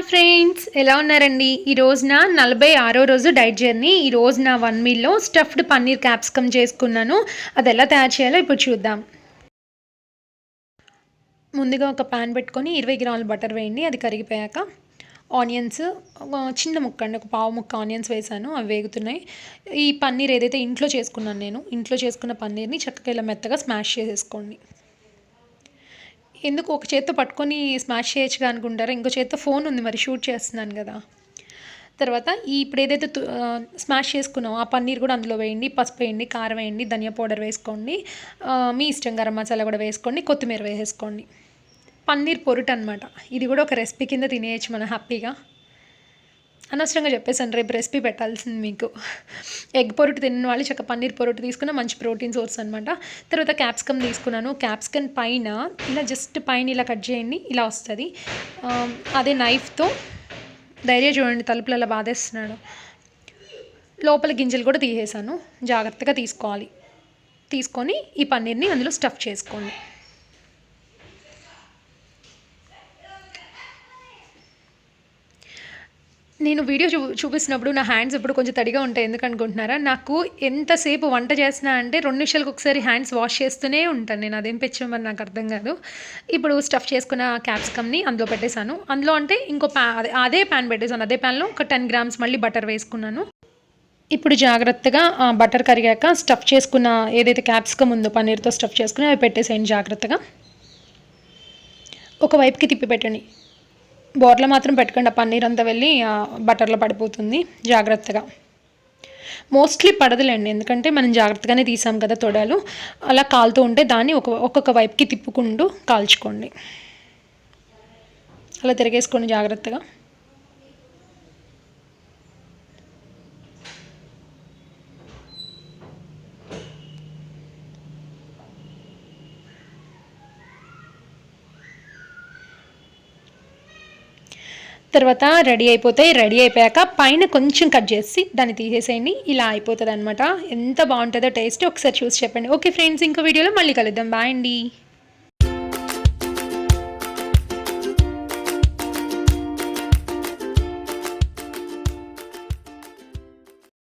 Friends, ఎలా ఉన్నారండి? ఈ రోజున 46వ రోజు డైట్ జర్నీ. ఈ రోజు నా 1 మీల్‌లో స్టఫ్డ్ పన్నీర్ క్యాప్సికమ్ చేసుకున్నాను. అది ఎలా తయారు చేయాలో ఇప్పుడు చూద్దాం. ముందుగా ఒక పాన్ పెట్టుకొని 20 గ్రాముల బటర్ వేయండి. అది కరిగిపోయాక ఆనియన్స్ చిన్న ముక్క అండి, ఒక పావు ముక్క ఆనియన్స్ వేసాను. అవి వేగుతున్నాయి. ఈ పన్నీర్ ఏదైతే ఇంట్లో చేసుకున్నాను నేను, ఇంట్లో చేసుకున్న పన్నీర్ని చక్కగా ఇలా మెత్తగా స్మాష్ చేసేసుకోండి. ఎందుకు ఒక చేత్తో పట్టుకొని స్మాష్ చేయొచ్చుగా అనుకుంటారా? ఇంకో చేత్తో ఫోన్ ఉంది, మరి షూట్ చేస్తున్నాను కదా. తర్వాత ఇప్పుడు ఏదైతే స్మాష్ చేసుకున్నామో ఆ పన్నీర్ కూడా అందులో వేయండి. పసుపు వేయండి, కారం వేయండి, ధనియా పౌడర్ వేసుకోండి, మీ ఇష్టం గరం మసాలా కూడా వేసుకోండి, కొత్తిమీర వేసేసుకోండి. పన్నీర్ పొరుటు అనమాట. ఇది కూడా ఒక రెసిపీ కింద తినేయచ్చు మనం హ్యాపీగా. అనవసరంగా చెప్పేసాను, రేపు రెసిపీ పెట్టాల్సింది మీకు. ఎగ్ పొరుటు తిన్న వాళ్ళు చక్క పన్నీర్ పొరుటు తీసుకున్న మంచి ప్రోటీన్ సోర్స్ అనమాట. తర్వాత క్యాప్సికమ్ తీసుకున్నాను. క్యాప్సికమ్ పైన ఇలా జస్ట్ పైన ఇలా కట్ చేయండి, ఇలా వస్తుంది. అదే నైఫ్తో ధైర్యం చూడండి, తలుపులు అలా బాధేస్తున్నాడు. లోపల గింజలు కూడా తీసేసాను. జాగ్రత్తగా తీసుకోవాలి. తీసుకొని ఈ పన్నీర్ని అందులో స్టఫ్ చేసుకోండి. నేను వీడియో చూపిస్తున్నప్పుడు నా హ్యాండ్స్ ఇప్పుడు కొంచెం తడిగా ఉంటాయి. ఎందుకు అనుకుంటున్నారా? నాకు ఎంతసేపు వంట చేసినా అంటే 2 నిమిషాలకు ఒకసారి హ్యాండ్స్ వాష్ చేస్తూనే ఉంటాను నేను. అదేం పిచ్చో మరి నాకు అర్థం కాదు. ఇప్పుడు స్టఫ్ చేసుకున్న క్యాప్సికమ్ని అందులో పెట్టేశాను. అందులో అంటే ఇంకో అదే ప్యాన్ పెట్టేశాను. అదే ప్యాన్లో ఒక 10 గ్రామ్స్ మళ్ళీ బటర్ వేసుకున్నాను. ఇప్పుడు జాగ్రత్తగా బటర్ కరిగాక స్టఫ్ చేసుకున్న ఏదైతే క్యాప్సికమ్ ఉందో పన్నీర్తో స్టఫ్ చేసుకుని అవి పెట్టేసేయండి జాగ్రత్తగా. ఒకవైపుకి తిప్పి పెట్టండి. బోర్లో మాత్రం పెట్టకండి, ఆ పన్నీర్ అంతా వెళ్ళి బటర్లో పడిపోతుంది. జాగ్రత్తగా. మోస్ట్లీ పడదులేండి, ఎందుకంటే మనం జాగ్రత్తగానే తీసాం కదా తొడాలు. అలా కాలుతూ ఉంటే దాన్ని ఒక్కొక్క వైపుకి తిప్పుకుంటూ కాల్చుకోండి. అలా తిరిగేసుకోండి జాగ్రత్తగా. తర్వాత రెడీ అయిపోయాక పైన కొంచెం కట్ చేసి దాన్ని తీసేసేయండి. ఇలా అయిపోతుంది అనమాట. ఎంత బాగుంటుందో టేస్ట్ ఒకసారి చూసి చెప్పండి. ఓకే ఫ్రెండ్స్, ఇంకో వీడియోలో మళ్ళీ కలుద్దాం. బాయ్ అండి.